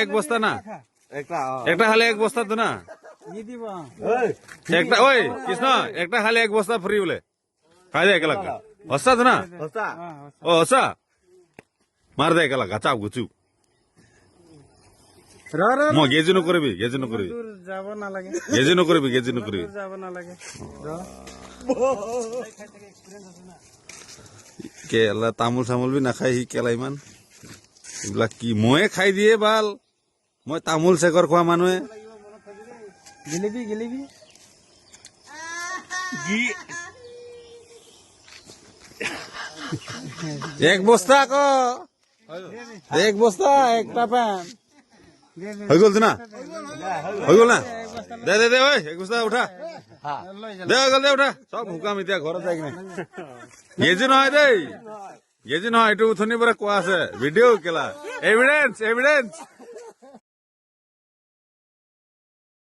এক বস্তা না একটা একটা খালি এক বস্তা তো না একটা ওই কৃষ্ণ একটা খালি এক বস্তা ফ্রি বলে খাই দে একেলা হস্তা তো না হস্তা ও হস্তা মার দে একেলা চাপ গুচু ম গেজি নকরিবি যাব নালাগে গেজি নকৰিবি যাব নালাগে কেলা তামোল চামোল বি নাখায় সি কেলা ইমান এইবিলাক কি ময়ে খাই দিয়ে ভাল মই তামোল চেকৰ খোৱা মানুহে গিলিবি এক বস্তা আকৌ এক বস্তা একটা প্যান হৈ গ'ল না হৈ গ'ল না দে দে দে ঐ এক বস্তা উঠা দে হৈ গ'ল দে উঠা চব শুকাম এতিয়া ঘৰত যাই কিনে গেজি নহয় দেই গেজি নহয় এইটো উঠনিৰ পৰা কোৱা আছে ভিডিঅ' কেলা এভিডেন্স